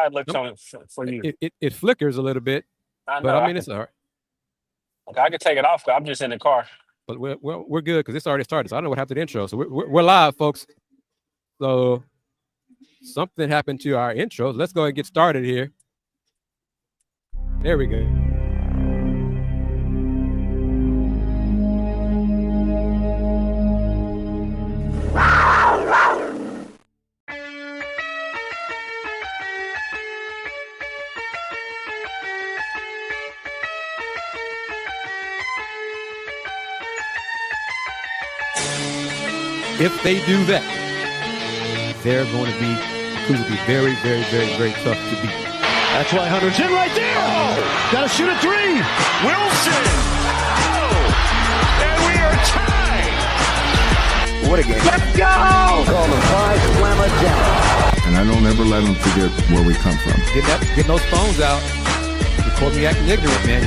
it looks on for you? It flickers a little bit, but I mean it's all right. Okay, I can take it off. I'm just in the car. But we're good because it's already started. So I don't know what happened to the intro. So we're live, folks. So something happened to our intro. Let's go ahead and get started here. There we go. If they do that, they're going to be very, very, very, very tough to beat. That's why Hunter's in right there. Oh, got to shoot a three. Wilson. Oh, and we are tied. What a game. Let's go. Call the five, slam it down. And I don't ever let them forget where we come from. Getting those phones out. Before me acting ignorant, man.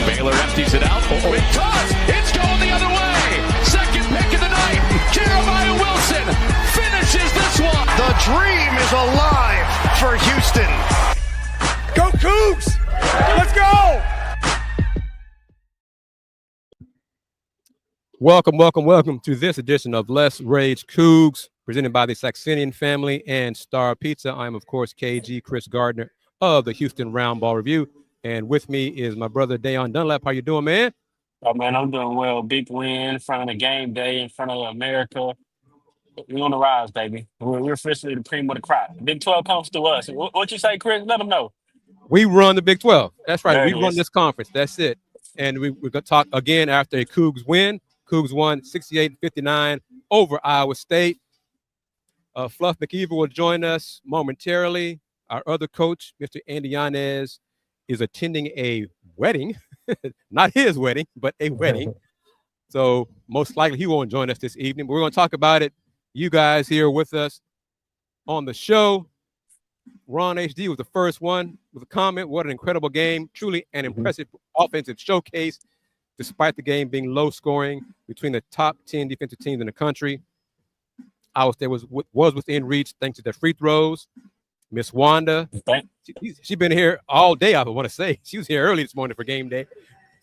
Baylor empties it out. Oh, it does. It's going the other way. Second pick of the night. Jeremiah Wilson finishes this one. The dream is alive for Houston. Go Coogs! Let's go! Welcome to this edition of Let's Rage Coogs, presented by the Saxenian Family and Star Pizza. I'm, of course, KG Kris Gardner of the Houston Roundball Review. And with me is my brother Dayon Dunlap. How you doing, man? Oh, man, I'm doing well. Big win in front of the game day, in front of America. We're on the rise, baby. We're officially the cream of the crop. Big 12 comes to us. What you say, Kris? Let them know. We run the Big 12. That's right. There We run this conference. That's it. And we're going to talk again after a Cougs win. Cougs won 68-59 over Iowa State. Fluff McKiver will join us momentarily. Our other coach, Mr. Andy Yanez, is attending a wedding. Not his wedding, but a wedding. So most likely he won't join us this evening. But we're going to talk about it. You guys here with us on the show. Ron HD was the first one with a comment. What an incredible game. Truly an impressive offensive showcase, despite the game being low scoring between the top 10 defensive teams in the country. Iowa State was within reach thanks to their free throws. Miss Wanda, she's been here all day, I want to say. She was here early this morning for game day.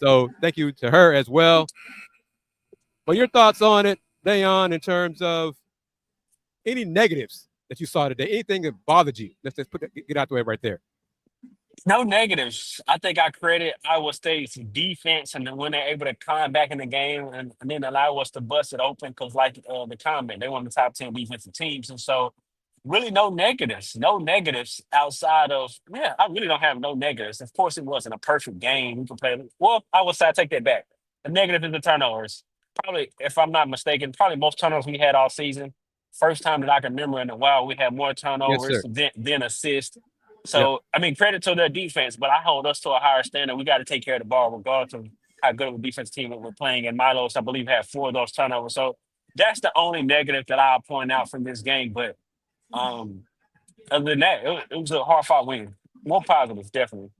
So thank you to her as well. But your thoughts on it, Dayon, in terms of any negatives that you saw today, anything that bothered you? Let's just get out the way right there. No negatives. I think I credit Iowa State's defense and when they're able to climb back in the game and then allow us to bust it open because, like the comment, they won the top 10 defensive teams. And so, really no negatives. No negatives outside of, I really don't have no negatives. Of course, it wasn't a perfect game. We could play, well, I would say I take that back. The negative is the turnovers. Probably, if I'm not mistaken, probably most turnovers we had all season. First time that I can remember in a while, we had more turnovers than assists. So, I mean, credit to their defense, but I hold us to a higher standard. We got to take care of the ball regardless of how good of a defense team we're playing. And Milos, I believe, had 4 of those turnovers. So that's the only negative that I'll point out from this game. But other than that, it was a hard-fought win. More positives, definitely.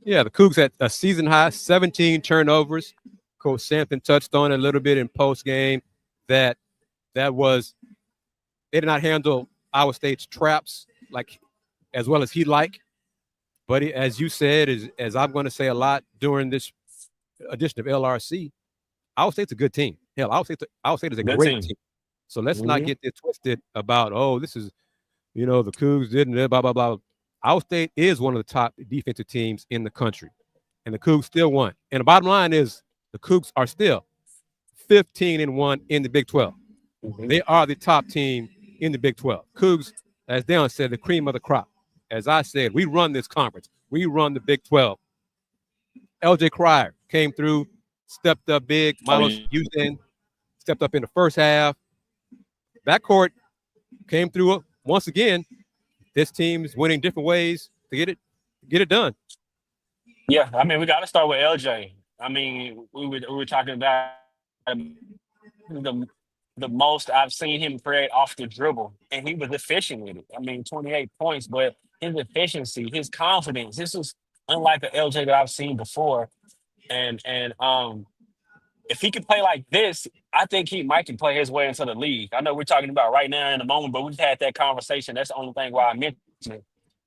Yeah, the Cougs had a season high, 17 turnovers. Coach Sampson touched on it a little bit in post-game that was they did not handle Iowa State's traps like as well as he'd like. But as you said, as I'm going to say a lot during this edition of LRC, Iowa State's a good team. Hell, Iowa State is a great team. So let's not get it twisted about, this is, the Cougs didn't, blah, blah, blah. Iowa State is one of the top defensive teams in the country, and the Cougs still won. And the bottom line is the Cougs are still 15-1 in the Big 12. They are the top team in the Big 12. Cougs, as Dayon said, the cream of the crop. As I said, we run this conference. We run the Big 12. LJ Cryer came through, stepped up big. Milos Houston stepped up in the first half. Backcourt came through once again. This team is winning different ways to get it done. Yeah, I mean, we got to start with LJ. I mean, we were talking about the most I've seen him create off the dribble, and he was efficient with it. I mean, 28 points, but his efficiency, his confidence, this was unlike the LJ that I've seen before. And if he could play like this, I think he might can play his way into the league. I know we're talking about right now in the moment, but we've had that conversation. That's the only thing why I mentioned it.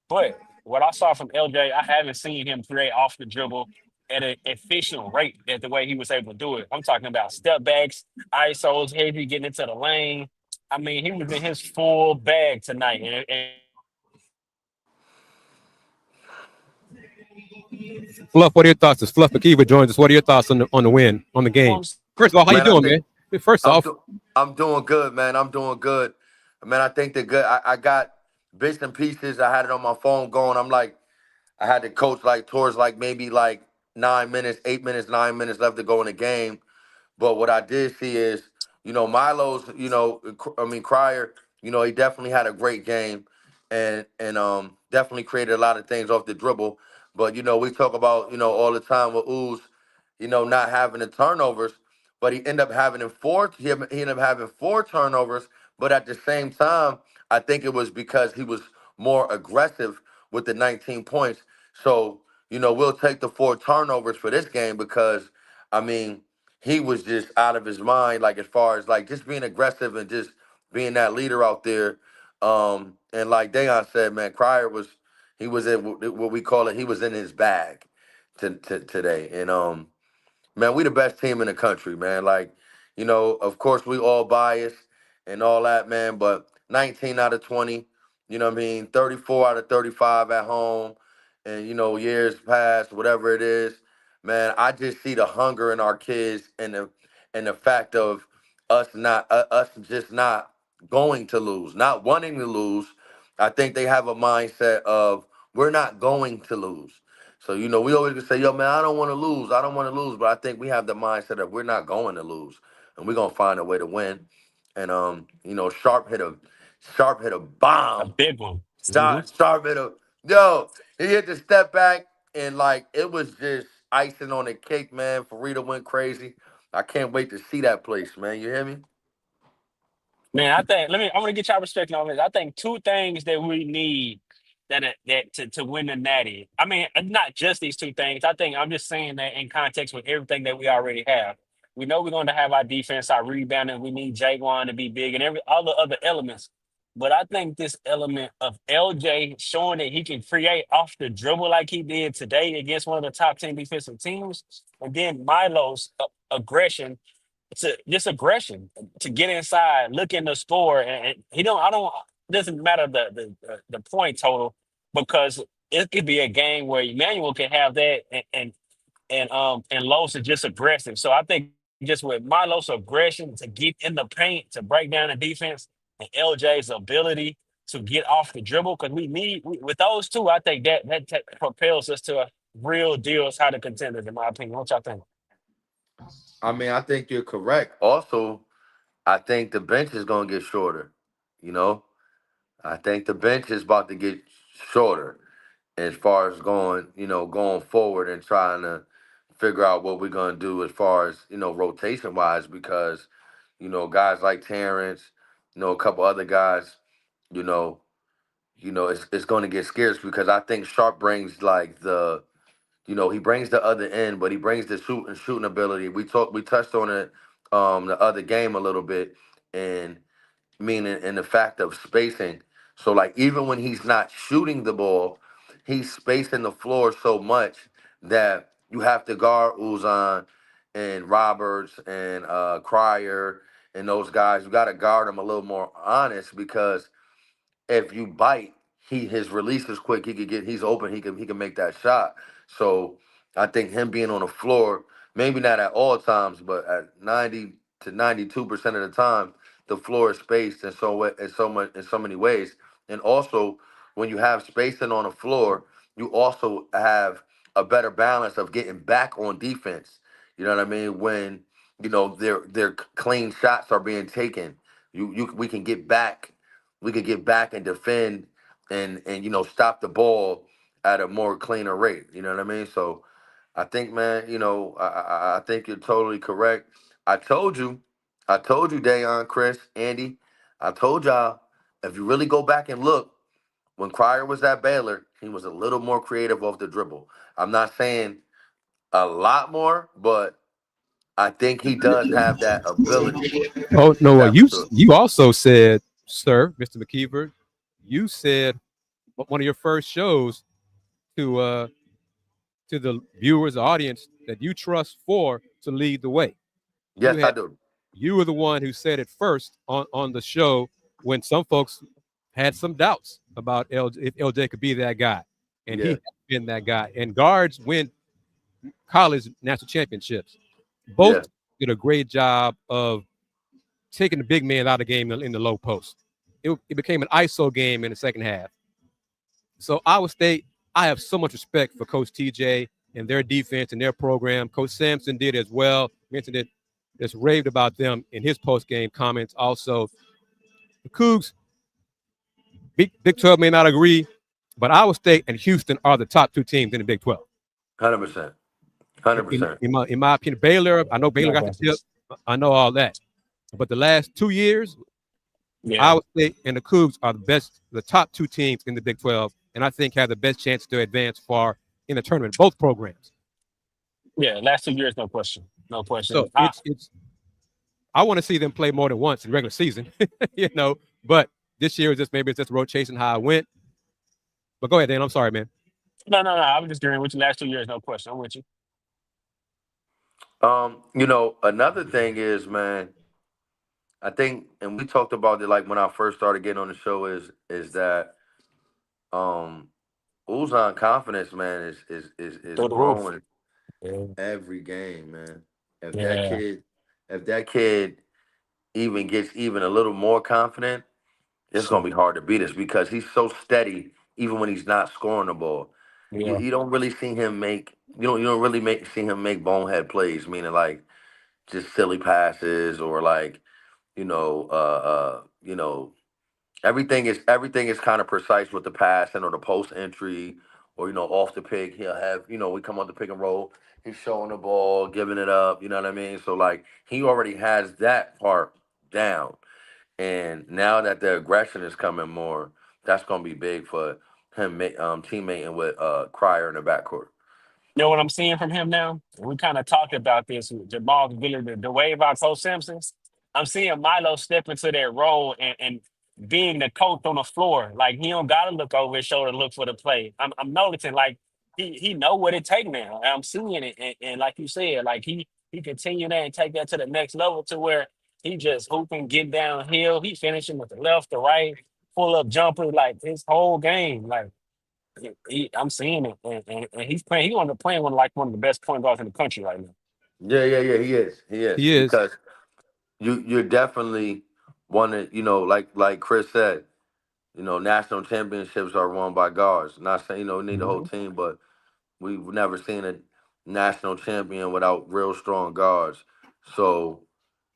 But what I saw from LJ, I haven't seen him create off the dribble at an efficient rate at the way he was able to do it. I'm talking about step backs, ISOs, heavy, getting into the lane. I mean, he was in his full bag tonight. And Fluff, what are your thoughts? As Fluff McKiver joins us, what are your thoughts on the win, on the game? First of all, how you doing, man? First off, I'm doing good, man. I'm doing good. Man, I think they're good. I got bits and pieces. I had it on my phone going. I'm like, I had to coach like towards like maybe like 9 minutes, 8 minutes, 9 minutes left to go in the game. But what I did see is, Milo's, Crier, he definitely had a great game and definitely created a lot of things off the dribble. But, we talk about, all the time with Ooze, not having the turnovers, but he ended up having four turnovers. But at the same time, I think it was because he was more aggressive with the 19 points. So, we'll take the 4 turnovers for this game because, I mean, he was just out of his mind, like as far as like just being aggressive and just being that leader out there. And like Dayon said, man, Crier he was in what we call it. He was in his bag today. And man, we the best team in the country, man. Like, of course we all biased and all that, man. But 19 out of 20, 34 out of 35 at home, and years past, whatever it is. Man, I just see the hunger in our kids and the fact of us just not going to lose, not wanting to lose. I think they have a mindset of we're not going to lose. So, we always can say, yo, man, I don't want to lose. I don't want to lose. But I think we have the mindset of we're not going to lose. And we're gonna find a way to win. And Sharp hit a a bomb. big one. Sharp hit he hit the step back and like it was just icing on the cake, man. Farida went crazy. I can't wait to see that place, man. You hear me? Man, I want to get y'all perspective on this. I think 2 things that we need to win the natty. I mean, not just these 2 things. I think I'm just saying that in context with everything that we already have. We know we're going to have our defense, our rebounding. We need Jaquan to be big and all the other elements. But I think this element of LJ showing that he can create off the dribble like he did today against one of the top 10 defensive teams, and then Milo's aggression to get inside, look in the score, and doesn't matter the point total because it could be a game where Emmanuel can have that and Los is just aggressive. So I think just with Milo's aggression to get in the paint to break down the defense and LJ's ability to get off the dribble because with those 2, I think that propels us to a real deal as how the contenders, in my opinion. What y'all think? I mean, I think you're correct. Also, I think the bench is going to get shorter. I think the bench is about to get shorter as far as going forward and trying to figure out what we're going to do as far as, rotation wise, because, guys like Terrence, a couple other guys, it's going to get scarce because I think Sharp brings like he brings the other end, but he brings the shooting ability. We touched on it the other game a little bit, and meaning in the fact of spacing. So like even when he's not shooting the ball, he's spacing the floor so much that you have to guard Uzan and Roberts and Crier and those guys. You got to guard them a little more honest because if you bite, his release is quick. He's open. He can make that shot. So I think him being on the floor, maybe not at all times, but at 90 to 92% of the time, the floor is spaced in so many ways. And also, when you have spacing on the floor, you also have a better balance of getting back on defense. You know what I mean? When their clean shots are being taken, we can get back. We could get back and defend and stop the ball at a more cleaner rate. You know what I mean? So I think, man, I think you're totally correct. I told you, Dayon, Kris, Andy, I told y'all, if you really go back and look, when Crier was at Baylor, he was a little more creative off the dribble. I'm not saying a lot more, but I think he does have that ability. Oh no, you also said, sir, Mr. McKiver, you said one of your first shows to the viewers, the audience that you trust for to lead the way. Yes, I do. You were the one who said it first on the show when some folks had some doubts about if LJ could be that guy. And he has been that guy. And guards win college national championships. Both did a great job of taking the big man out of the game in the low post. It became an ISO game in the second half. So Iowa State, I have so much respect for Coach TJ and their defense and their program. Coach Sampson did as well. Mentioned it, just raved about them in his post-game comments. Also, the Cougs, Big 12 may not agree, but Iowa State and Houston are the top two teams in the Big 12. 100%. 100%. In my opinion, Baylor, I know Baylor got the tip. I know all that. But the last 2 years, Iowa State and the Cougs are the top two teams in the Big 12, and I think have the best chance to advance far in the tournament, both programs. Yeah, last 2 years, no question. No question. So I want to see them play more than once in regular season, but this year it's just rotation how it went. But go ahead, Dan. I'm sorry, man. No. I was just agreeing with you. Last 2 years, no question. I'm with you. Another thing is, man, I think, and we talked about it like when I first started getting on the show, is that Uzan confidence, man, is growing every game, man. If that kid even gets even a little more confident, it's gonna be hard to beat us because he's so steady, even when he's not scoring the ball. Yeah. You don't really see him make see him make bonehead plays, meaning like just silly passes or like everything is kind of precise with the passing or the post entry or off the pick. He'll have we come on the pick and roll. He's showing the ball, giving it up. You know what I mean? So like he already has that part down, and now that the aggression is coming more, that's gonna be big for him teammating with Cryer in the backcourt. You know what I'm seeing from him now? We kind of talked about this with Jamal Gillard, the wave out Coach Simpson. I'm seeing Milo step into that role and being the coach on the floor. Like he don't gotta look over his shoulder and look for the play. I'm noticing like he know what it take now. I'm seeing it, and like you said, like he continue that and take that to the next level to where he just hooping, get downhill. He finishing with the left, the right, pull up jumper, like his whole game. Like I'm seeing it, and he's playing. He's on the playing one of the best point guards in the country right now. Yeah. He is. Because you're definitely one that like Kris said. National championships are won by guards. Not saying we need the whole team, but we've never seen a national champion without real strong guards. So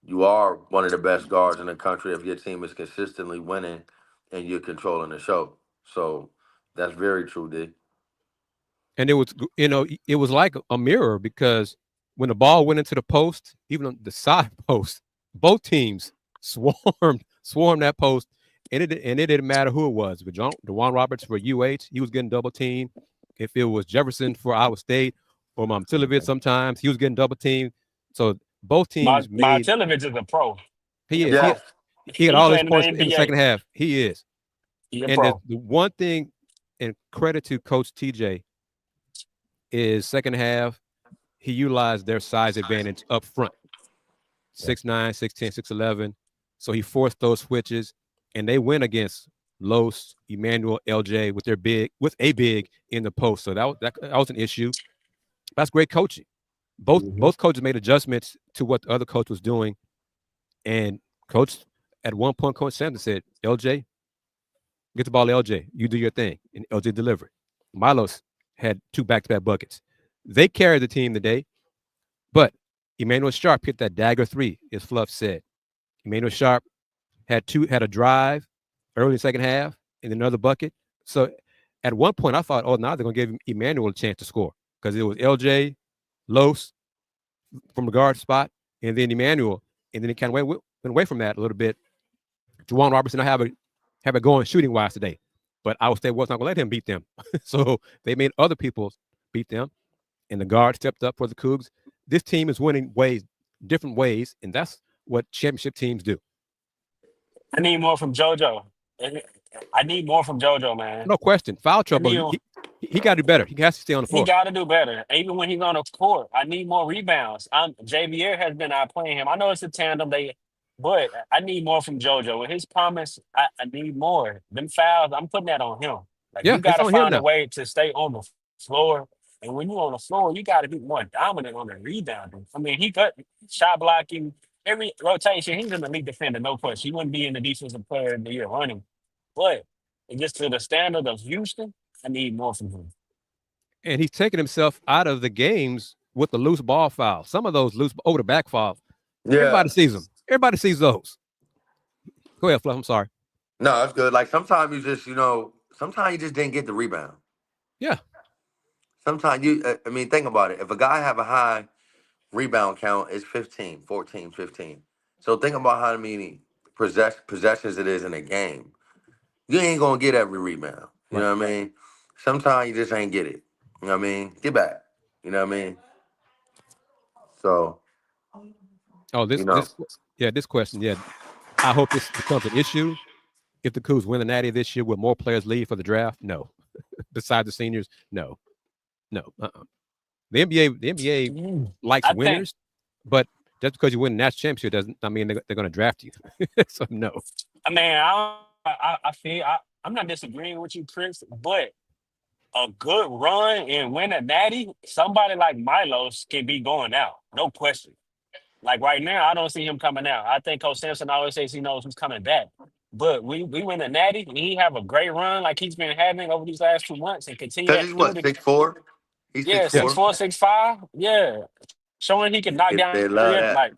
you are one of the best guards in the country if your team is consistently winning and you're controlling the show. So that's very true, D. And it was like a mirror because when the ball went into the post, even on the side post, both teams swarmed that post. And it didn't matter who it was. But DeJuan Roberts for UH, he was getting double teamed. If it was Jefferson for Iowa State or Momcilovic sometimes, he was getting double teamed. So both teams Momcilovic is a pro. He is. Yes. He had all his points in the second half. He is. And the one thing, and credit to Coach TJ, is second half, he utilized their size advantage up front. 6'9", 6'10", 6'11". So he forced those switches. And they went against Los, Emmanuel, LJ with a big in the post. So that was an issue. That's great coaching. Both coaches made adjustments to what the other coach was doing. And at one point, Coach Sampson said, LJ, get the ball to LJ. You do your thing. And LJ delivered. Milos had 2 back-to-back buckets. They carried the team today. But Emmanuel Sharp hit that dagger 3, as Fluff said. Emmanuel Sharp had a drive early in the second half and another bucket. So at one point I thought, now they're going to give Emmanuel a chance to score because it was LJ, Los from the guard spot, and then Emmanuel. And then he kind of went away from that a little bit. Juwan Robertson have it going shooting wise today, but Iowa State was not going to let him beat them. So they made other people beat them, and the guard stepped up for the Cougs. This team is winning different ways, and that's what championship teams do. I need more from JoJo. I need more from JoJo, man. No question. Foul trouble. He got to do better. He has to stay on the He floor. got to do better. Even when he's on the court, I need more rebounds. JVR has been outplaying him. I know it's a tandem, but I need more from JoJo. With his promise, I need more. Them fouls, I'm putting that on him. Like, Yeah, you got it's to on him find a now. way to stay on the floor. And when you're on the floor, you got to be more dominant on the rebounding. I mean, he got shot blocking every rotation. He's an elite defender, no question. He wouldn't be in the defensive player of the year running. But just to the standard of Houston, I need more from him. And he's taking himself out of the games with the loose ball foul. Some of those loose over the back fouls. Yeah. Everybody sees them. Everybody sees those. Go ahead, Fluff. I'm sorry. No, that's good. Like sometimes you just, sometimes you just didn't get the rebound. Yeah. Sometimes think about it. If a guy have a high rebound count, it's 15, 14, 15. So think about how many possessions it is in a game. You ain't going to get every rebound. You know what I mean? Sometimes you just ain't get it. You know what I mean? Get back. You know what I mean? So. Oh, this question. Yeah. I hope this becomes an issue. If the Cougs win the Natty this year, will more players leave for the draft? No. Besides the seniors, no. The NBA likes winners, but just because you win the national championship doesn't mean they're going to draft you. So no. I mean, I'm not disagreeing with you, Kris, but a good run and win a natty, somebody like Milos can be going out, no question. Like right now, I don't see him coming out. I think Coach Sampson always says he knows who's coming back. But we win a natty, and he have a great run like he's been having over these last 2 months and continue that. He's what, 6'4"? He's 6'4"? 6'4", 6'5". Yeah, showing he can knock down They love three. that. Like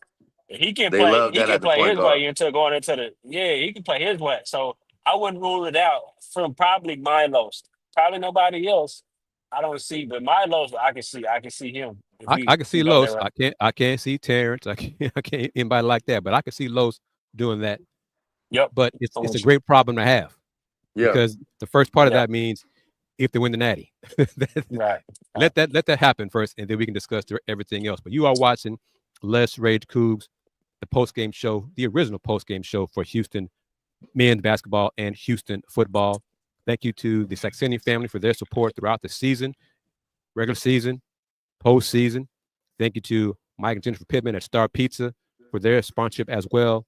he can They play. love He that can at the play point his guard. way into going into the. Yeah, he can play his way. So I wouldn't rule it out from probably Milos. Probably nobody else. I don't see, but Milos, I can see him. I can see Los. I can't see Terrence. I can't anybody like that. But I can see Los doing that. Yep. But it's a great problem to have. Yeah. Because the first part of that means if they win the natty. Right. Let that happen first, and then we can discuss everything else. But you are watching Let's Rage Cougs, the post-game show, the original post-game show for Houston men's basketball and Houston football. Thank you to the Saxenian family for their support throughout the season, regular season, postseason. Thank you to Mike and Jennifer Pittman at Star Pizza for their sponsorship as well,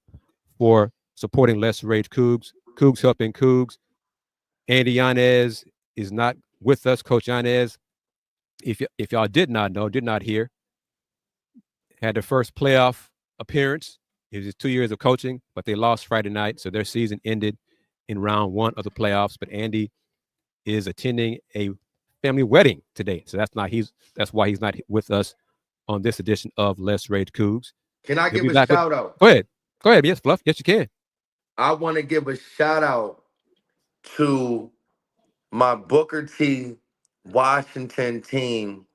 for supporting Let's Rage Cougs. Cougs helping Cougs. Andy Yanez is not with us. Coach Yanez, if y'all did not hear, had their first playoff appearance. It was 2 years of coaching, but they lost Friday night, so their season ended in round one of the playoffs. But Andy is attending a family wedding today, so that's why he's not with us on this edition of Let's Rage Cougs. Can I give a shout out? Go ahead. Yes, Fluff. Yes, you can. I want to give a shout out to my Booker T Washington team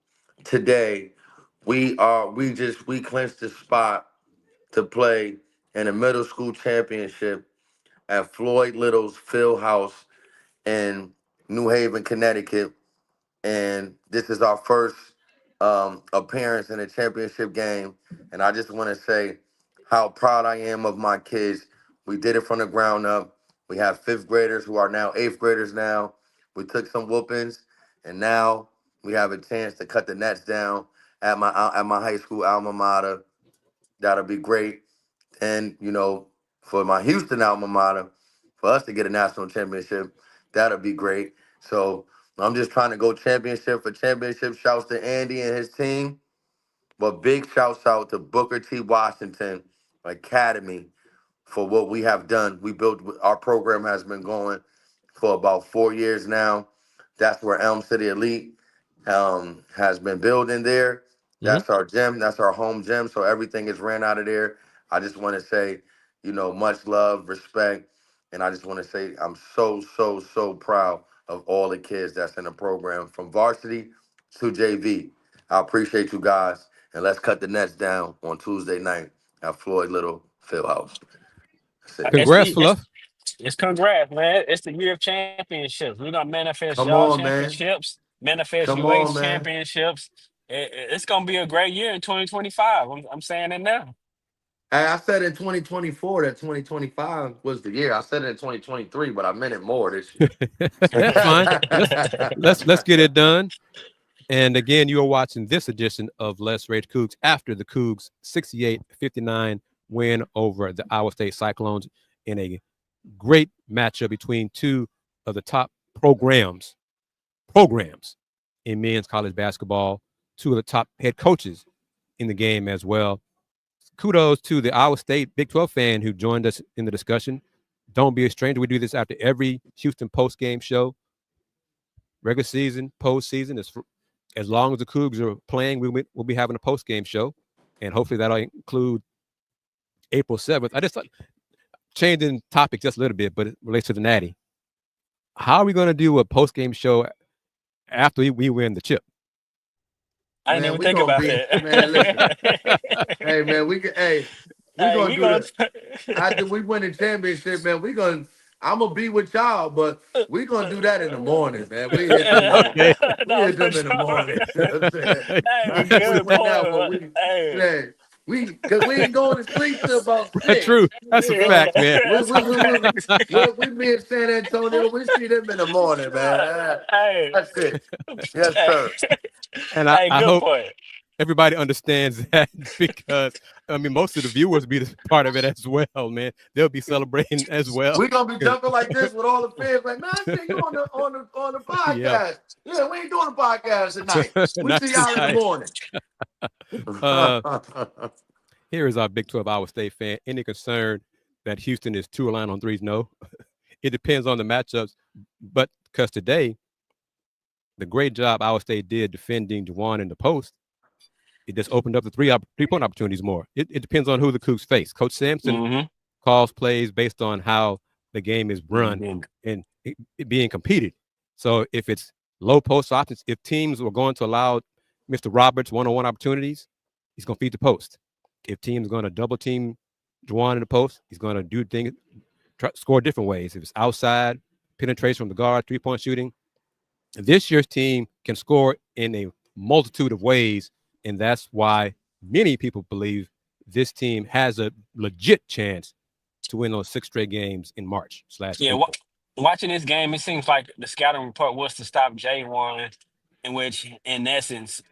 today. We clinched the spot to play in a middle school championship at Floyd Little's Field House in New Haven, Connecticut. And this is our first appearance in a championship game. And I just want to say how proud I am of my kids. We did it from the ground up. We have fifth graders who are now eighth graders now. We took some whoopings, and now we have a chance to cut the nets down at my high school alma mater. That'll be great. And, for my Houston alma mater, for us to get a national championship, that'll be great. So I'm just trying to go championship for championship. Shouts to Andy and his team. But big shouts out to Booker T. Washington Academy for what we have done. Our program has been going for about 4 years now. That's where Elm City Elite has been building there. That's our gym. That's our home gym. So everything is ran out of there. I just want to say, much love, respect. And I just want to say I'm so, so, so proud of all the kids that's in the program from varsity to JV. I appreciate you guys. And let's cut the nets down on Tuesday night at Floyd Little Fieldhouse. Congrats, Fluff. It's congrats, man. It's the year of championships. We're gonna manifest Come y'all on, championships, manifest Come UH on, man. championships. It's gonna be a great year in 2025. I'm saying it now. I said in 2024 that 2025 was the year. I said it in 2023, but I meant it more this year. That's fine. Let's get it done. And again, you are watching this edition of Let's Rage Cougs after the Cougs 68-59 win over the Iowa State Cyclones in a great matchup between two of the top programs in men's college basketball, two of the top head coaches in the game as well. Kudos to the Iowa State Big 12 fan who joined us in the discussion. Don't be a stranger. We do this after every Houston post-game show. Regular season, postseason, as long as the Cougs are playing, we'll be having a post-game show, and hopefully that'll include April 7th. I just thought, changing topic just a little bit, but it relates to the Natty. How are we going to do a post-game show after we win the chip? I didn't even think about that. Man, listen. Hey, man, we gonna do gonna... that. After we win the championship, man, I'm gonna be with y'all, but we gonna do that in the morning, man. We hit them, in the morning. Because we ain't going to sleep till about 6. True. That's a fact, man. We be in San Antonio. We see them in the morning, man. That's it. Yes, sir. And I hope everybody understands that, because most of the viewers be part of it as well, man. They'll be celebrating as well. We're gonna be jumping like this with all the fans, like, man, I see you on the podcast. Yeah, we ain't doing a podcast tonight. We see y'all in the morning. Here is our Big 12 Iowa State fan. Any concern that Houston is 2 aligned on threes? No. It depends on the matchups, but because today, the great job Iowa State did defending Dayon in the post, it just opened up the three-point opportunities more. It depends on who the Cougs face. Coach Sampson calls plays based on how the game is run and it being competed. So if it's low post options, if teams were going to allow Mr. Roberts one-on-one opportunities, he's going to feed the post. If teams are going to double team Dayon in the post, he's going to do things, score different ways. If it's outside, penetration from the guard, three-point shooting. This year's team can score in a multitude of ways, and that's why many people believe this team has a legit chance to win those 6 straight games in March. Watching this game, it seems like the scouting report was to stop Dayon, in which, in essence,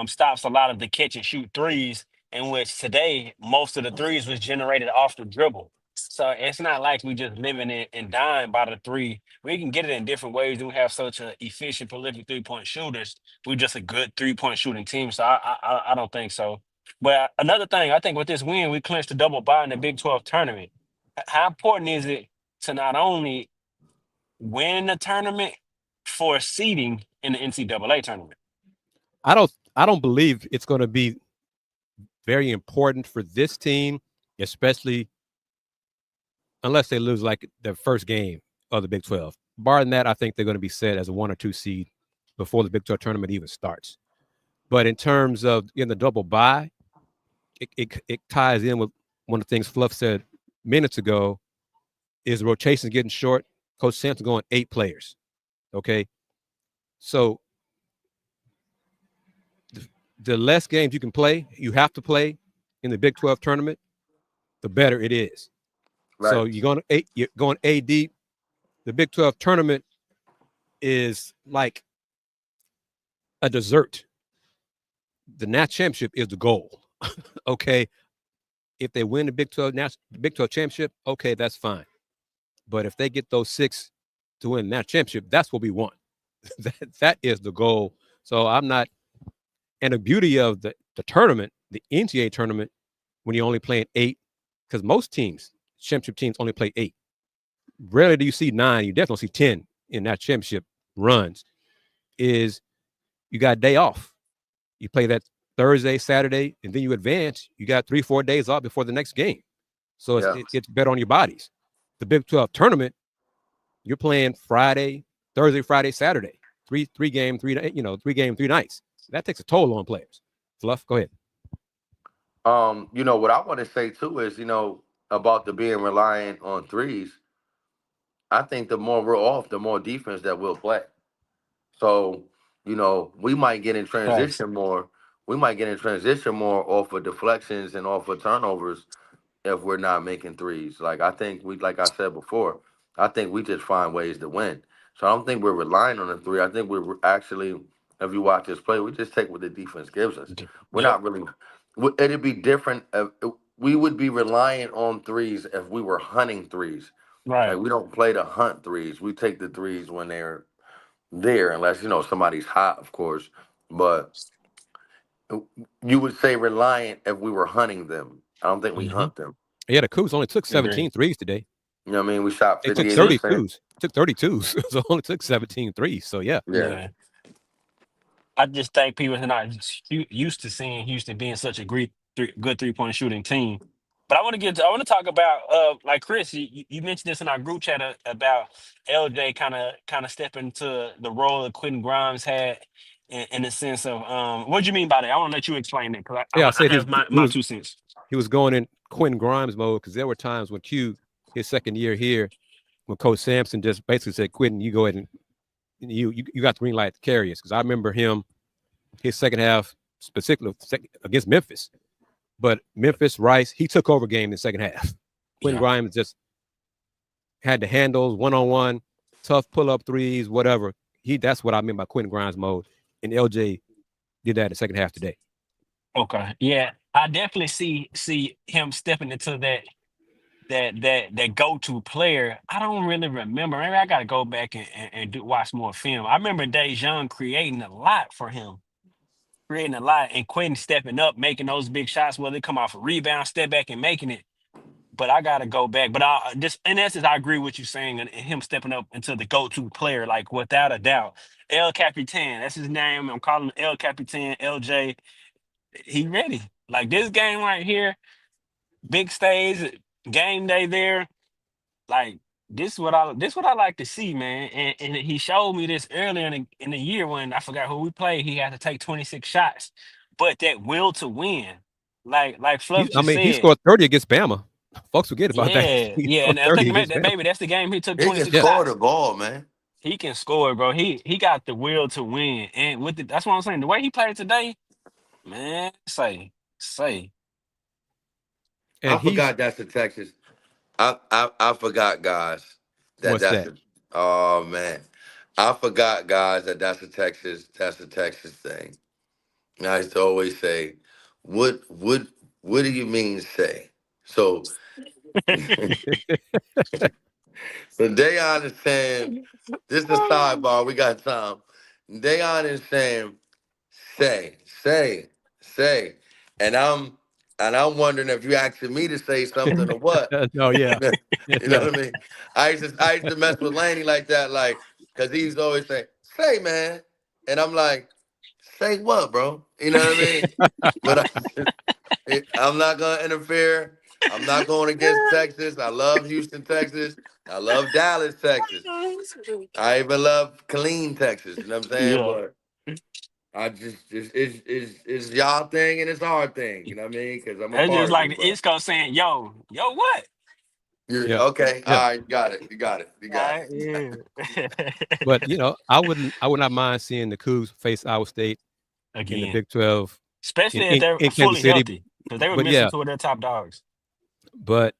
stops a lot of the catch and shoot threes, in which today most of the threes was generated off the dribble. So it's not like we just living it and dying by the three. We can get it in different ways, and we have such an efficient, prolific three-point shooters. We're just a good three-point shooting team, so I don't think so. But another thing, I think with this win, we clinched the double bye in the Big 12 tournament. How important is it to not only win the tournament for seeding in the NCAA tournament? I don't believe it's going to be very important for this team, especially unless they lose like the first game of the Big 12. Barring that, I think they're going to be set as a 1 or 2 seed before the Big 12 tournament even starts. But in terms of in the double bye, it ties in with one of the things Fluff said minutes ago, is the rotations getting short. Coach Sampson going 8 players. Okay. So the less games you can play, you have to play in the Big 12 tournament, the better it is. Right. So you're going A deep. The Big 12 tournament is like a dessert. The national championship is the goal. Okay. If they win the Big 12 championship, okay, that's fine. But if they get those 6 to win that championship, that's what we want. that is the goal. So I'm not. And the beauty of the tournament, the NCAA tournament, when you're only playing 8, because most teams, championship teams, only play 8. Rarely do you see 9. You definitely see 10 in that championship runs. Is you got a day off. You play that Thursday, Saturday, and then you advance. You got 3-4 days off before the next game. So it's better on your bodies. The Big 12 tournament, you're playing Friday, Thursday, Friday, Saturday. 3 game, 3 nights. That takes a toll on players. Fluff, go ahead. What I want to say too is, about the being reliant on threes. I think the more we're off, the more defense that we'll play. So, we might get in transition more, we might get in transition more off of deflections and off of turnovers if we're not making threes. Like I think like I said before, I think we just find ways to win. So I don't think we're relying on the three. I think we're actually, if you watch us play, we just take what the defense gives us. We're Yep. not really. It'd be different. We would be reliant on threes if we were hunting threes. Right. Like we don't play to hunt threes. We take the threes when they're there, unless somebody's hot, of course. But you would say reliant if we were hunting them. I don't think we Mm-hmm. hunt them. Yeah, the Cougs only took 17 threes today. You know what I mean? We shot They took 58%. 32s. Took 32s. So only took 17 threes. So yeah. Yeah. I just think people are not used to seeing Houston being such a good 3-point shooting team. But I want to talk about like Kris, you mentioned this in our group chat about LJ kind of stepping into the role that Quentin Grimes had in the sense of what do you mean by that? I want to let you explain it because Yeah, I I said have my 2 cents. he was going in Quentin Grimes mode because there were times when his second year here, when Coach Sampson just basically said, Quentin, you go ahead and you got the green light to carry us. Because I remember his second half, specifically against Memphis. But Memphis, Rice, he took over game in the second half. Quentin Grimes just had the handles, one-on-one, tough pull-up threes, whatever. That's what I mean by Quentin Grimes mode. And LJ did that in the second half today. Okay. Yeah. I definitely see him stepping into that go-to player. I don't really remember. Maybe I got to go back and watch more film. I remember Dayon creating a lot for him. And Quentin stepping up, making those big shots, whether they come off a rebound, step back and making it. But I got to go back. But I just in essence, I agree with what you're saying, and him stepping up into the go-to player, like without a doubt. El Capitan, that's his name. I'm calling him El Capitan, LJ. He ready. Like this game right here, big stage, game day there. Like this what I like to see, man. And he showed me this earlier in the year when I forgot who we played. He had to take 26 shots, but that will to win, like Fluff just He said. scored 30 against Bama. Folks forget about that. He And scored I 30 think against Bama. maybe that's the game he took He can 26 score shots. the ball, man. He can score, bro. He got the will to win, and that's what I'm saying. The way he played today, man, say. And I forgot that's the Texas. I forgot, guys. What's that? Oh man, I forgot, guys, that's a Texas thing. And I used to always say, what do you mean say? So Dayon is saying, this is a sidebar. We got time. Dayon is saying, say, and I'm wondering if you asking me to say something or what. No, yeah. You know what I mean? I used to mess with Laney like that, like, because he used to always say, say, man. And I'm like, say what, bro? You know what I mean? But I'm not going to interfere. I'm not going against Texas. I love Houston, Texas. I love Dallas, Texas. I even love Killeen, Texas. You know what I'm saying? Yeah. But I just it's y'all thing and it's our thing. You know what I mean? Because I'm a That's part just of like it. the East Coast saying, yo, what? Yeah. Okay. Yeah. All right. You got it. All right, yeah. But I would not mind seeing the Cougs face Iowa State in the Again. Big 12. Especially in if they're Kansas fully City. healthy. Because they were But missing yeah. two of their top dogs. But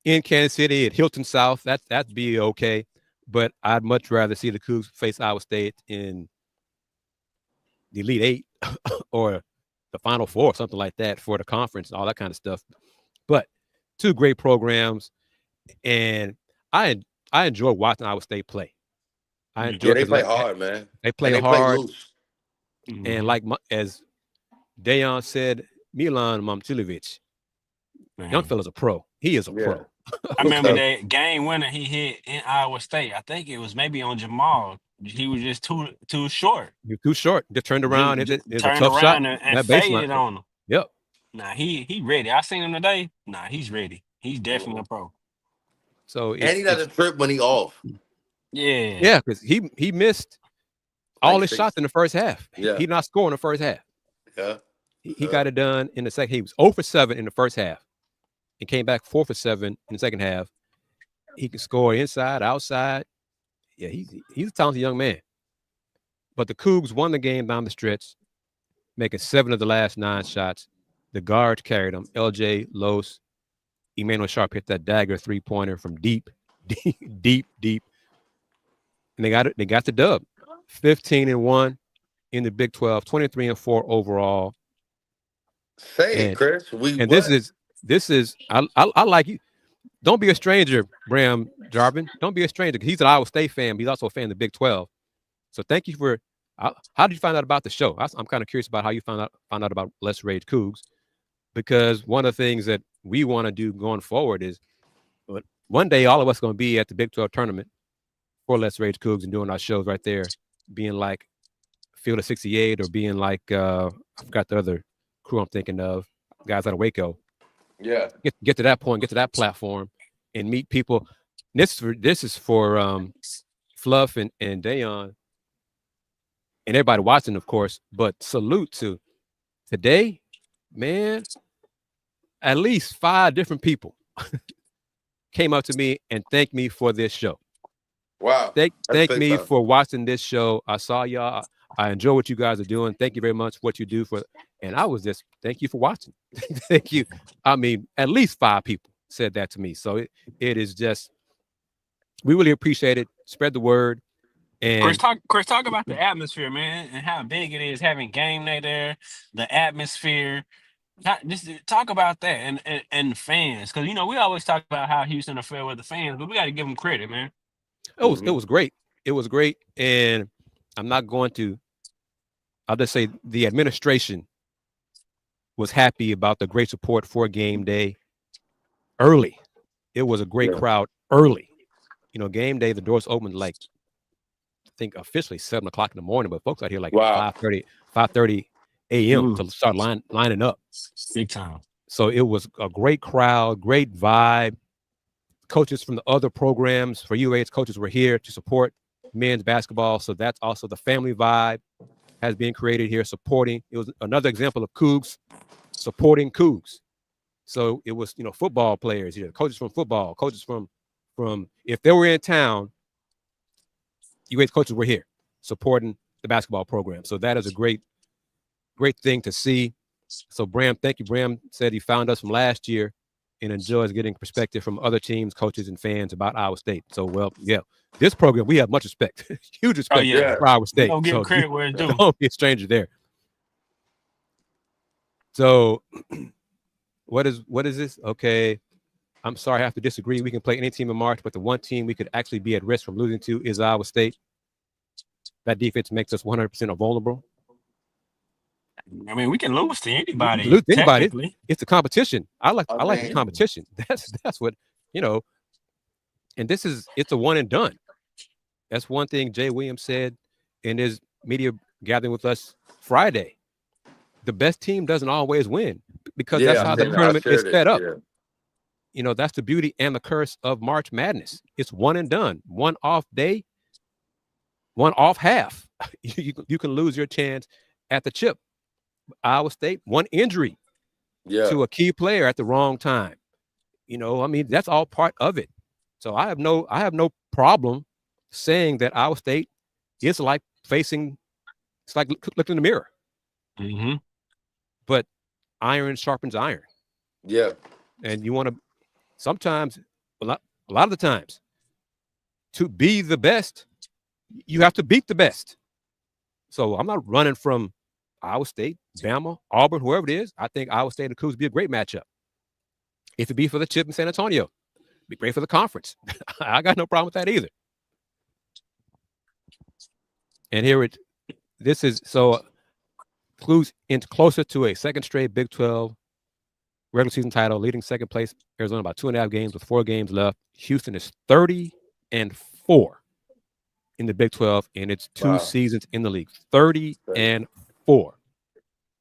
in Kansas City at Hilton South, that'd be okay. But I'd much rather see the Cougs face Iowa State in the Elite Eight or the Final Four, or something like that for the conference, all that kind of stuff. But two great programs, and I enjoy watching Iowa State play. I enjoy they play hard, man. They play and they hard. Play loose. And like as Dayon said, Milan Momcilovic, young fella's a pro. He is a pro. I remember that game winner he hit in Iowa State. I think it was maybe on Jamal. He was just too short. You're too short. Just turned around. It's a turned tough shot. around and faded on him. Yep. Nah, he ready. I seen him today. Nah, he's ready. He's definitely a pro. So and he doesn't trip when he off. Yeah. Yeah, because he missed all his shots in the first half. Yeah. He not scoring the first half. Yeah. He got it done in the second. He was 0 for 7 in the first half and came back 4 for 7 in the second half. He can score inside, outside. Yeah, he's a talented young man. But the Cougs won the game down the stretch. making 7 of the last 9 shots. The guards carried them. LJ, Los, Emmanuel Sharp hit that dagger 3-pointer from deep. And they got it. They got the dub. 15-1 in the Big 12, 23-4 overall. Say it, Kris. This is I like you. Don't be a stranger, Bram Jarvin. Don't be a stranger. He's an Iowa State fan, but he's also a fan of the Big 12. So thank you for. How did you find out about the show? I'm kind of curious about how you found out about Let's Rage Cougs, because one of the things that we want to do going forward is one day all of us are going to be at the Big 12 tournament for Let's Rage Cougs and doing our shows right there, being like Field of 68 or being like I forgot the other crew I'm thinking of, guys out of Waco. Yeah. Get to that point, get to that platform, and meet people. This is for Fluff and Dayon and everybody watching, of course. But salute to today, man. At least 5 different people came up to me and thanked me for this show. Wow. Thank me for watching this show. I saw y'all. I enjoy what you guys are doing. Thank you very much for what you do and I was just, thank you for watching. Thank you. I mean, at least 5 people said that to me. So it is just, we really appreciate it. Spread the word. And Kris, talk about the atmosphere, man, and how big it is having game day there, the atmosphere. Just talk about that and fans, because we always talk about how Houston are fair with the fans, but we got to give them credit, man. It was great. It was great, and I'm not going to. I'll just say the administration was happy about the great support for game day early. It was a great crowd early. Game day, the doors opened like, I think officially 7 o'clock in the morning, but folks out here like 5:30 a.m. to start lining up. Big time. So it was a great crowd, great vibe. Coaches from the other programs for UA's coaches were here to support men's basketball. So that's also the family vibe has been created here, supporting. It was another example of Coogs supporting Coogs. So it was, football players here, coaches from football, coaches from if they were in town, UA's coaches were here supporting the basketball program. So that is a great thing to see. So Bram, thank you. Bram said he found us from last year and enjoys getting perspective from other teams, coaches, and fans about Iowa State. So, this program, we have much respect, huge respect for Iowa State. Don't give credit where it's due. Don't be a stranger there. So, what is this? Okay, I'm sorry, I have to disagree. We can play any team in March, but the one team we could actually be at risk from losing to is Iowa State. That defense makes us 100% vulnerable. I mean, we can lose to anybody. Lose to anybody. It's a competition. I like the competition. That's what, and it's a one and done. That's one thing Jay Williams said in his media gathering with us Friday. The best team doesn't always win because that's how the tournament is set up. Yeah. That's the beauty and the curse of March Madness. It's one and done. One off day, one off half. You can lose your chance at the chip. Iowa State, one injury to a key player at the wrong time. That's all part of it. So I have no problem saying that Iowa State is like looking in the mirror. Mm-hmm. But iron sharpens iron. Yeah. And you want to sometimes, a lot of the times, to be the best, you have to beat the best. So I'm not running from Iowa State, Bama, Auburn, whoever it is. I think Iowa State and the Cougs would be a great matchup. If it be for the chip in San Antonio, it'd be great for the conference. I got no problem with that either. And this is Cougs into closer to a second straight Big 12 regular season title, leading second place. Arizona about 2.5 games with 4 games left. Houston is 30-4 in the Big 12 in its 2 seasons in the league. 30-4.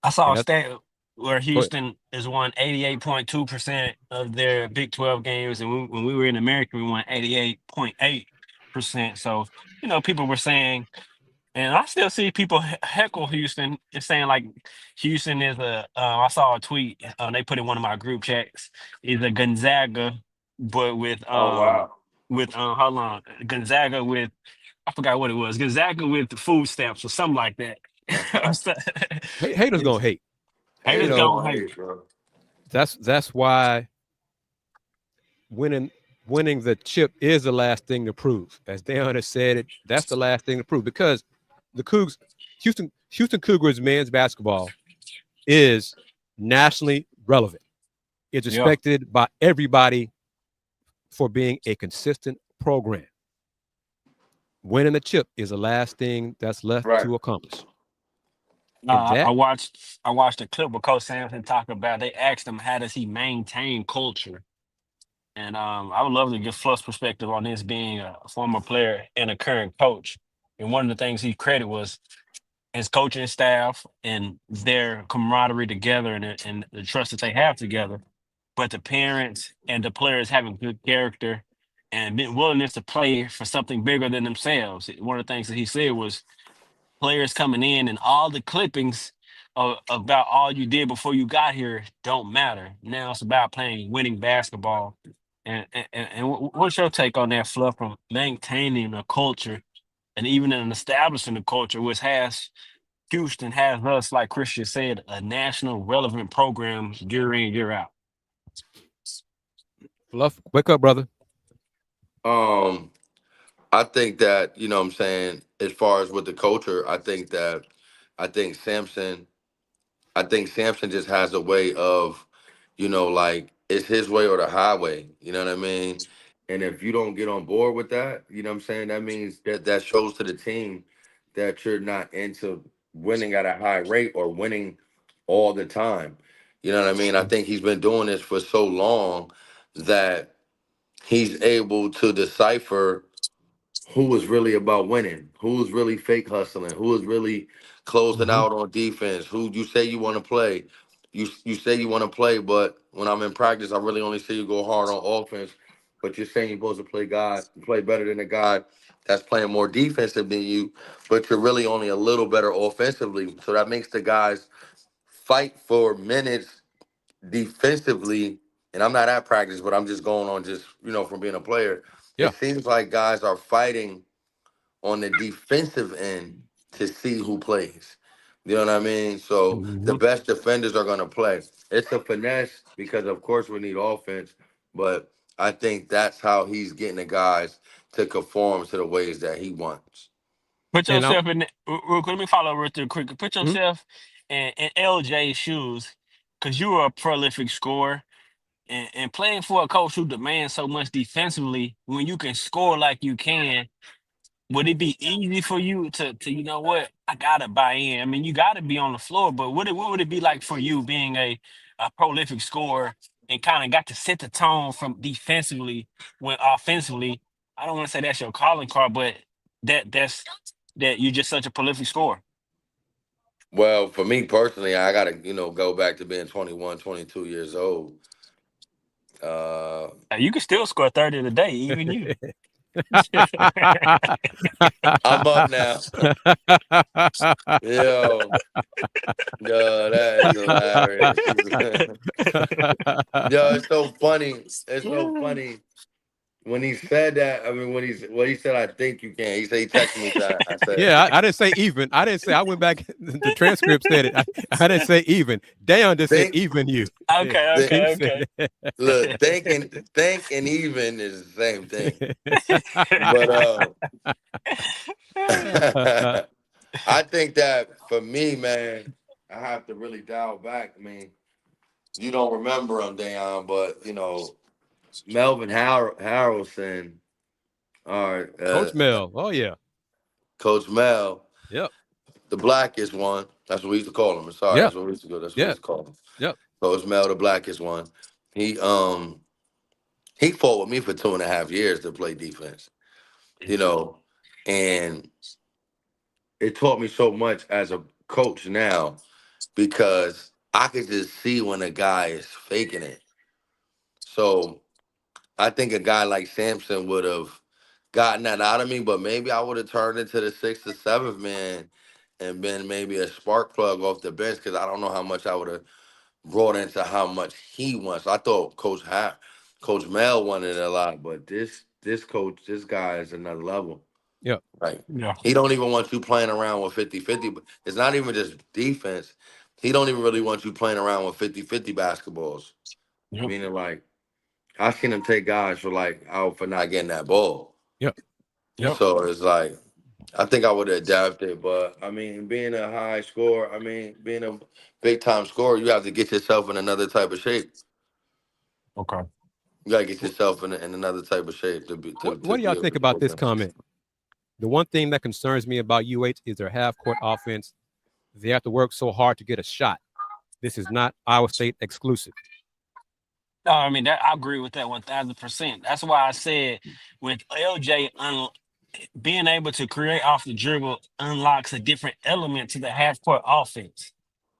I saw a stat where Houston has won 88.2% of their Big 12 games, and when we were in America, we won 88.8%. So, people were saying, and I still see people heckle Houston and saying like Houston is I saw a tweet they put in one of my group chats, is a Gonzaga, but with Gonzaga with, I forgot what it was, Gonzaga with food stamps or something like that. Haters gonna hate. Haters You know, gonna hate. bro. that's why winning the chip is the last thing to prove. As Dayon has said it, that's the last thing to prove because the Cougs, Houston Cougars men's basketball is nationally relevant. It's Yeah. respected by everybody for being a consistent program. Winning the chip is the last thing that's left Right. to accomplish. And I that, watched a clip with Coach Sampson talk about. They asked him how does he maintain culture, and I would love to get Fluff's perspective on this, being a former player and a current coach. And one of the things he credited was his coaching staff and their camaraderie together, and the trust that they have together. But the parents and the players having good character and willingness to play for something bigger than themselves. One of the things that he said was players coming in and all the clippings about all you did before you got here don't matter. Now it's about playing winning basketball. And what's your take on that, Fluff, from maintaining a culture and even in establishing a culture, which has Houston has us, like Christian said, a national relevant program year in, year out. Fluff, wake up, brother. I think that, you know what I'm saying, as far as with the culture, I think Samson just has a way of, like it's his way or the highway, you know what I mean? And if you don't get on board with that, you know what I'm saying, that means that shows to the team that you're not into winning at a high rate or winning all the time. You know what I mean? I think he's been doing this for so long that he's able to decipher who was really about winning, who was really fake hustling, who was really closing Mm-hmm. out on defense, who you say you want to play. You say you want to play, but when I'm in practice, I really only see you go hard on offense. But you're saying you're supposed to play better than a guy that's playing more defensive than you, but you're really only a little better offensively. So that makes the guys fight for minutes defensively. And I'm not at practice, but I'm just going on just, from being a player. Yeah. It seems like guys are fighting on the defensive end to see who plays. You know what I mean? So the Mhm. best defenders are going to play. It's a finesse because, of course, we need offense, but I think that's how he's getting the guys to conform to the ways that he wants. Put And yourself in. Let me follow real quick. Put Mhm. yourself in LJ's shoes, because you were a prolific scorer, and playing for a coach who demands so much defensively. When you can score like you can, would it be easy for you to you know what, I gotta buy in? I mean, you gotta be on the floor, but what would it be like for you being a prolific scorer and kind of got to set the tone from defensively when offensively? I don't want to say that's your calling card, but that you're just such a prolific scorer. Well, for me personally, I got to, go back to being 21, 22 years old. Uh, You can still score 30 a day, even you. I'm up now. Yo, yo, that is hilarious. Yo, it's so funny. It's so funny. When he said that, I mean, when he said, I think you can. He said, he texted me that. I said, Yeah, I didn't say even. I didn't say. I went back. The transcript said it. I didn't say even. Dayon just said think, even you. Yeah, Okay, think, he okay, said okay. look, think and even is the same thing. But I think that for me, man, I have to really dial back. I mean, you don't remember him, Dayon, but Melvin Harrelson, or Coach Mel. Oh yeah. Coach Mel, Yep. the blackest one. That's what we used to call him. Sorry, Yeah. that's what we used to go. That's what we Yeah. used to call him. Yep. Coach Mel, the blackest one. He he fought with me for 2.5 years to play defense. You know, and it taught me so much as a coach now because I could just see when a guy is faking it. So I think a guy like Sampson would have gotten that out of me, but maybe I would have turned into the sixth or seventh man and been maybe a spark plug off the bench because I don't know how much I would have brought into how much he wants. I thought Coach Mel wanted a lot, but this guy is another level. Yeah. Like, Yeah. he don't even want you playing around with 50-50. But it's not even just defense. He don't even really want you playing around with 50-50 basketballs. Yep. Meaning, like, I seen him take guys for out for not getting that ball. Yep. Yep. So it's like, I think I would have adapted. But, I mean, being a high scorer, being a big-time scorer, you have to get yourself in another type of shape. Okay. You got to get yourself in another type of shape to be What do y'all able think to about do this it. comment? The one thing that concerns me about UH is their half-court offense. They have to work so hard to get a shot. This is not Iowa State exclusive. No, I mean, I agree with that 1,000%. That's why I said with LJ being able to create off the dribble unlocks a different element to the half-court offense.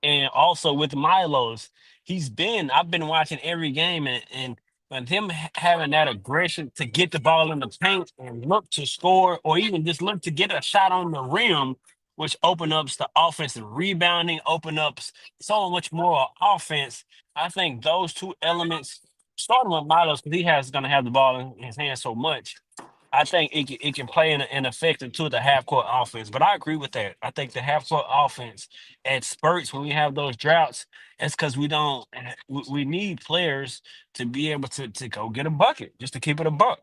And also with Milo's, I've been watching every game and him having that aggression to get the ball in the paint and look to score or even just look to get a shot on the rim, which open up the offensive rebounding, open up so much more offense. I think those two elements, starting with Milo's, because he has going to have the ball in his hand so much, I think it can play an effect into the half court offense. But I agree with that. I think the half court offense at spurts when we have those droughts, it's because we need players to be able to go get a bucket just to keep it a buck.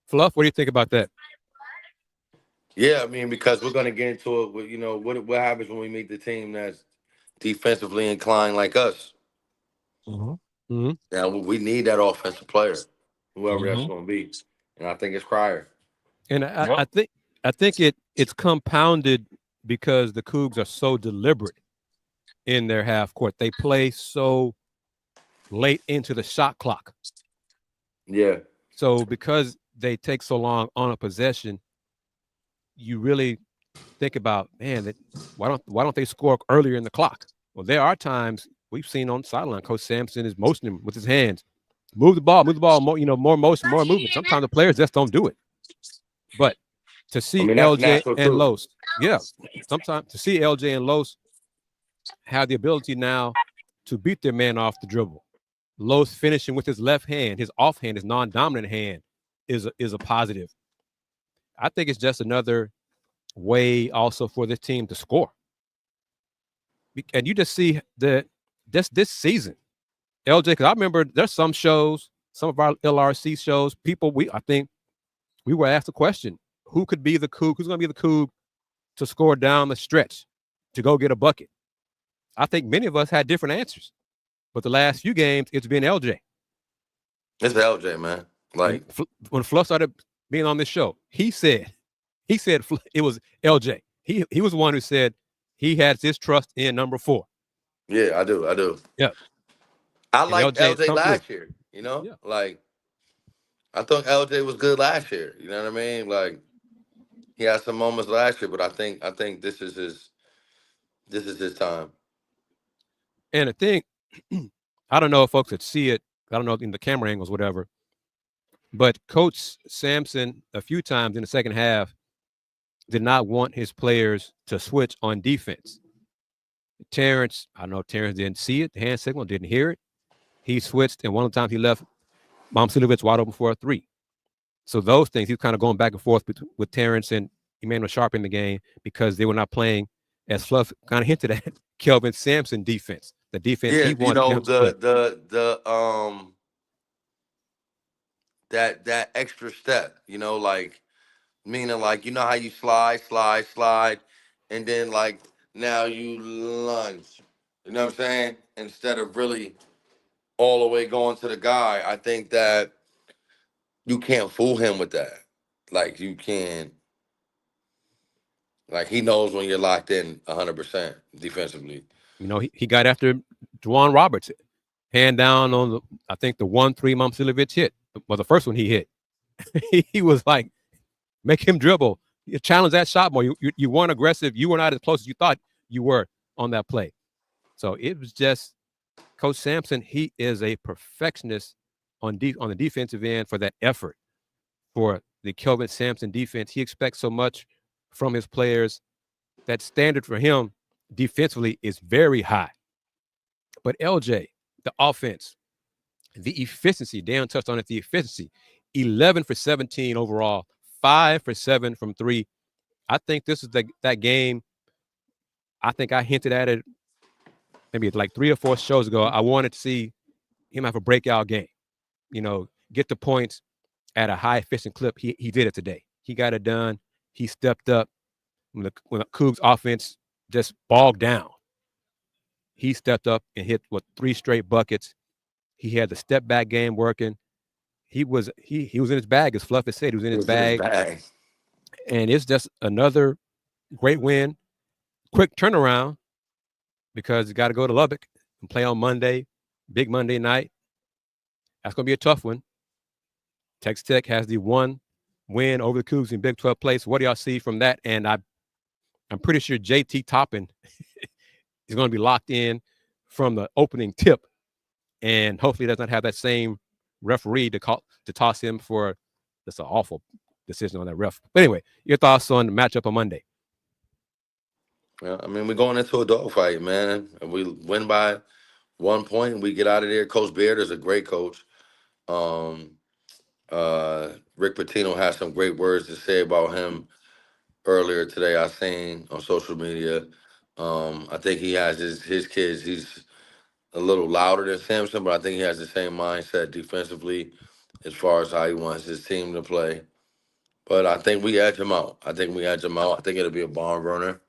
Fluff, what do you think about that? Yeah, I mean, because we're going to get into it with, what happens when we meet the team that's defensively inclined like us. Now, we need that offensive player, whoever that's going to be. And I think it's Cryer. And I think it's compounded because the Cougs are so deliberate in their half court. They play so late into the shot clock. Yeah. So because they take so long on a possession, you really think about, man, why don't they score earlier in the clock? Well, there are times we've seen on the sideline, Coach Sampson is motioning with his hands. Move the ball, more motion, more movement. Sometimes the players just don't do it. But to see LJ and Los, sometimes to see LJ and Los have the ability now to beat their man off the dribble. Los finishing with his left hand, his offhand, his non-dominant hand is a positive. I think it's just another way also for this team to score. And you just see that this season, LJ, because I remember there's some shows, some of our LRC shows, I think we were asked the question, who could be the Coug? Who's going to be the Coug to score down the stretch, to go get a bucket? I think many of us had different answers. But the last few games, it's been LJ. It's LJ, man. Like, when Fluff started being on this show, he said it was LJ. He was the one who said he has his trust in number 4. Yeah, I do. Yeah. I liked LJ last year, Yeah. Like, I thought LJ was good last year. You know what I mean? Like, he had some moments last year, but I think this is his time. And the thing, I don't know if folks could see it. I don't know in the camera angles, whatever. But Coach Sampson, a few times in the second half, did not want his players to switch on defense. Terrence didn't see it, the hand signal, didn't hear it. He switched, and one of the times he left Momcilovic wide open for a 3. So those things, he was kind of going back and forth with Terrence and Emmanuel Sharp in the game because they were not playing, as Fluff kind of hinted at, Kelvin Sampson defense. The defense he wanted that extra step, like, meaning like, how you slide, and then like now you lunge. You know what I'm saying? Instead of really all the way going to the guy, I think that you can't fool him with that. Like, you can't. Like, he knows when you're locked in 100% defensively. He got after Juwan Roberts, hand down on I think the 1-3 Momcilovic hit. Well, the first one he hit. He was like, make him dribble. You challenge that shot more. You weren't aggressive. You were not as close as you thought you were on that play. So it was just Coach Sampson. He is a perfectionist on the defensive end for that effort. For the Kelvin Sampson defense, he expects so much from his players. That standard for him defensively is very high. But LJ, the offense, the efficiency, Dayon touched on it, the efficiency, 11 for 17 overall, 5 for 7 from 3. I think this is that game. I think I hinted at it maybe like 3 or 4 shows ago. I wanted to see him have a breakout game. Get the points at a high efficient clip. He did it today. He got it done. He stepped up when the Cougs offense just bogged down. He stepped up and hit 3 straight buckets. He had the step back game working. He was in his bag, as Fluff has said. He was in his bag. And it's just another great win. Quick turnaround because you got to go to Lubbock and play on Monday, big Monday night. That's going to be a tough one. Texas Tech has the 1 win over the Cougs in Big 12 play. So what do y'all see from that? And I'm pretty sure JT Toppin is going to be locked in from the opening tip. And hopefully does not have that same referee to toss him for that's an awful decision on that ref. But anyway, your thoughts on the matchup on Monday? Yeah, I mean, we're going into a dogfight, man. And we win by 1 point and we get out of there. Coach Beard is a great coach. Rick Pitino has some great words to say about him earlier today. I seen on social media. I think he has his kids. He's a little louder than Samson, but I think he has the same mindset defensively as far as how he wants his team to play. But I think we edge him out. I think it'll be a barn burner.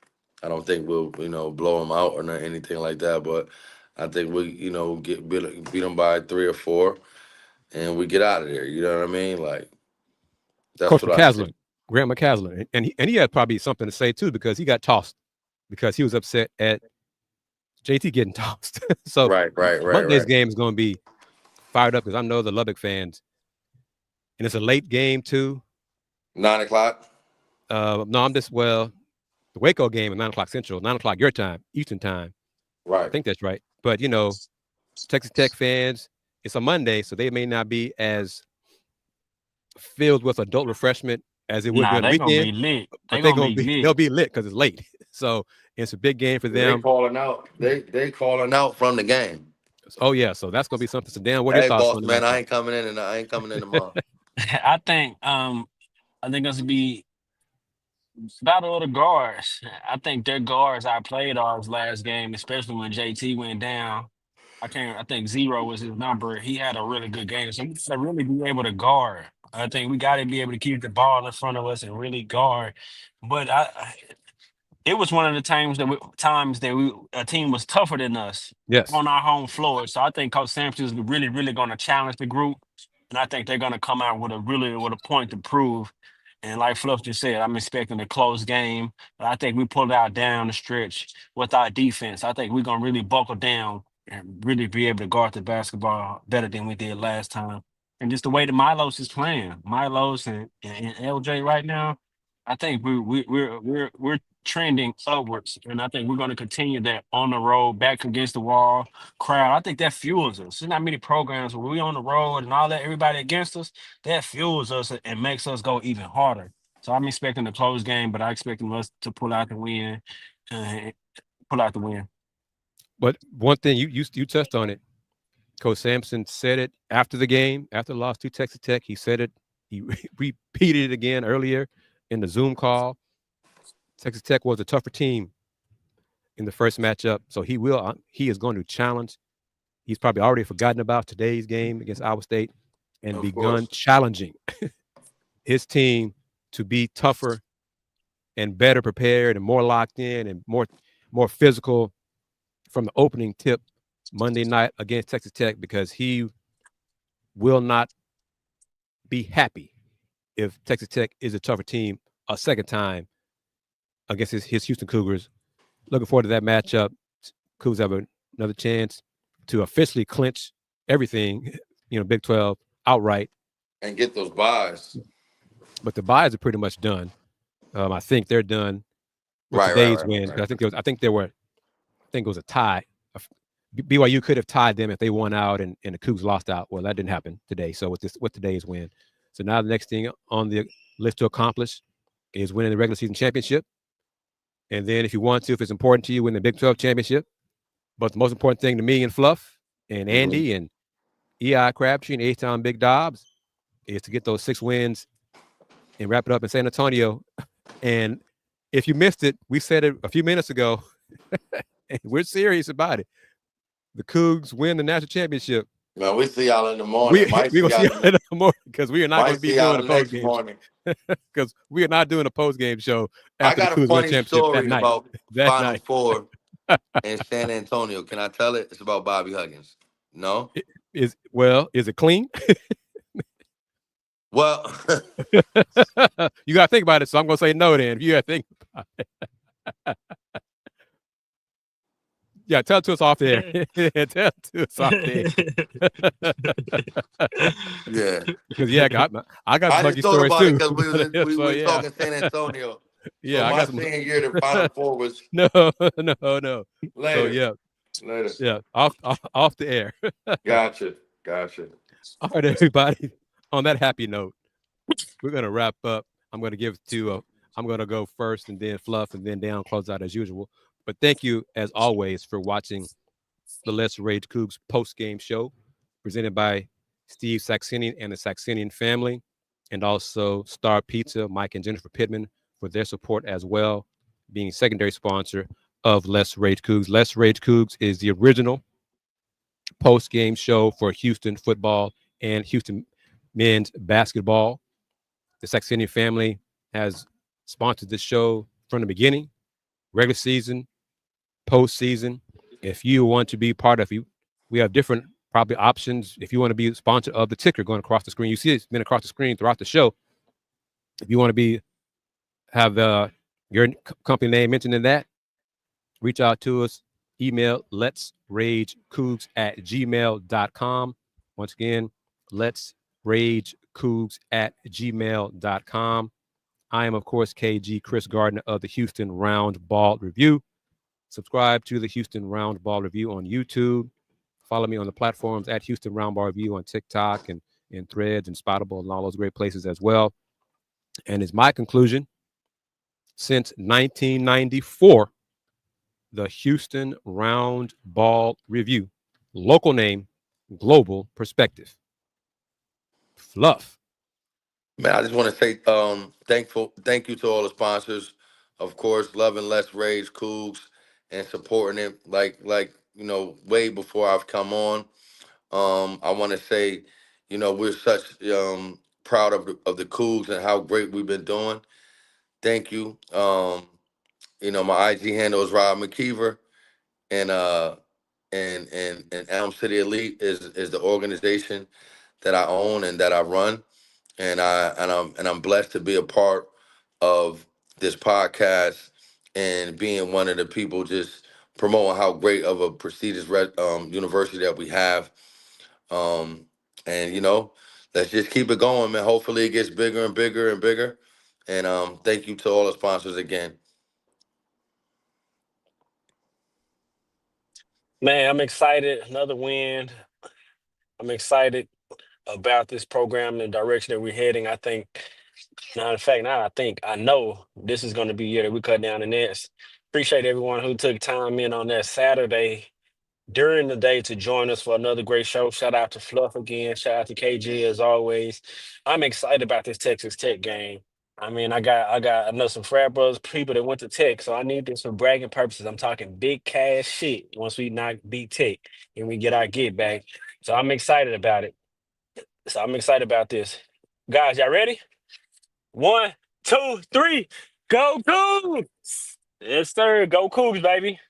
I don't think we'll, blow him out or anything like that. But I think we, beat them by 3 or 4, and we get out of there. You know what I mean? Like that's Coach what I think. Grant McCaslin, and he had probably something to say too because he got tossed because he was upset at JT getting tossed. So right. Monday's game is going to be fired up because I know the Lubbock fans, and it's a late game too. 9 o'clock. No, the Waco game at 9 o'clock Central, 9 o'clock your time, Eastern time. Right. I think that's right. But Texas Tech fans, it's a Monday, so they may not be as filled with adult refreshment as it would be on the weekend. They're gonna be lit. They'll be lit because it's late. So it's a big game for them. They calling out. They calling out from the game. Oh yeah, so that's gonna be something. So Dan, what are your thoughts boss, on man? that? I ain't coming in tomorrow. I think it's gonna be battle of the guards. I think their guards outplayed ours last game, especially when JT went down. I think 0 was his number. He had a really good game. So we gotta really be able to guard. I think we got to be able to keep the ball in front of us and really guard. But it was one of the times that a team was tougher than us on our home floor. So I think Coach Sampson is really, really going to challenge the group, and I think they're going to come out with a point to prove. And like Fluff just said, I'm expecting a close game, but I think we pulled out down the stretch with our defense. I think we're going to really buckle down and really be able to guard the basketball better than we did last time. And just the way that Milos is playing, Milos and LJ right now, I think we're trending upwards, and I think we're going to continue that on the road, back against the wall crowd. I think that fuels us. There's not many programs where we on the road and all that, everybody against us. That fuels us and makes us go even harder. So I'm expecting a close game, but I expect us to pull out the win. But one thing you touched on it. Coach Sampson said it after the game, after the loss to Texas Tech. He said it. He repeated it again earlier in the Zoom call. Texas Tech was a tougher team in the first matchup, so he is going to challenge. He's probably already forgotten about today's game against Iowa State and begun challenging his team to be tougher and better prepared and more locked in and more physical from the opening tip Monday night against Texas Tech, because he will not be happy if Texas Tech is a tougher team a second time against his Houston Cougars. Looking forward to that matchup. Cougs have another chance to officially clinch everything, Big 12 outright. And get those buys. But the buys are pretty much done. I think they're done with today's win. I think it was a tie. BYU could have tied them if they won out and the Cougs lost out. Well, that didn't happen today. So with today's win. So now the next thing on the list to accomplish is winning the regular season championship. And then if you want to, if it's important to you, win the Big 12 championship. But the most important thing to me and Fluff and Andy and E.I. Crabtree and A-Town Big Dobbs is to get those 6 wins and wrap it up in San Antonio. And if you missed it, we said it a few minutes ago. And we're serious about it. The Cougs win the national championship. Man, we see y'all in the morning. We're going to see y'all in the morning because we are not going to be doing a post game. Because we are not doing a post game show after the Cougs win the championship that night. About Final Four in San Antonio. Can I tell it? It's about Bobby Huggins. No? Is it clean? Well, you got to think about it. So I'm going to say no then. If you got to think about it. Yeah, tell it to us off there. Tell it to us off there. Yeah. Because I got buggy stories too. Because we were talking San Antonio. Yeah, so my senior year, the Final Four was no. later. So Later. Yeah, off the air. Gotcha. All right, everybody. On that happy note, we're gonna wrap up. I'm gonna give it to. I'm gonna go first, and then Fluff, and then Dayon close out as usual. But thank you, as always, for watching the Let's Rage Cougs post-game show presented by Steve Saxenian and the Saxenian Family, and also Star Pizza, Mike and Jennifer Pittman, for their support as well, being secondary sponsor of Let's Rage Cougs. Let's Rage Cougs is the original post-game show for Houston football and Houston men's basketball. The Saxenian Family has sponsored this show from the beginning, regular season, postseason. If you want to be part of it, we have different probably options. If you want to be a sponsor of the ticker going across the screen, you see it's been across the screen throughout the show. If you want to have your company name mentioned in that, reach out to us. Email letsragecougs@gmail.com. Once again, letsragecougs@gmail.com. I am, of course, KG Kris Gardner of the Houston Round Ball Review. Subscribe to the Houston Round Ball Review on YouTube. Follow me on the platforms at Houston Round Ball Review on TikTok and Threads and Spoutable and all those great places as well. And it's my conclusion, since 1994, the Houston Round Ball Review, local name, global perspective. Fluff. Man, I just want to say thank you to all the sponsors. Of course, loving Let's Rage Cougs and supporting it like way before I've come on. I want to say, we're such proud of the Cougs and how great we've been doing. Thank you. My IG handle is Rob McKiver, and Elm City Elite is the organization that I own and that I run. And I'm blessed to be a part of this podcast and being one of the people just promoting how great of a prestigious university that we have. And let's just keep it going, man. Hopefully it gets bigger and bigger and bigger. And thank you to all the sponsors again. Man, I'm excited. Another win. I'm excited about this program and the direction that we're heading. I think, I know this is going to be a year that we cut down the nets. Appreciate everyone who took time in on that Saturday during the day to join us for another great show. Shout out to Fluff again. Shout out to KG as always. I'm excited about this Texas Tech game. I mean, I know some frat brothers, people that went to Tech, so I need this for bragging purposes. I'm talking big cash shit once we beat Tech and we get our get back. So I'm excited about it. So I'm excited about this. Guys, y'all ready? 1, 2, 3, go Cougs! Yes, sir. Go Cougs, baby.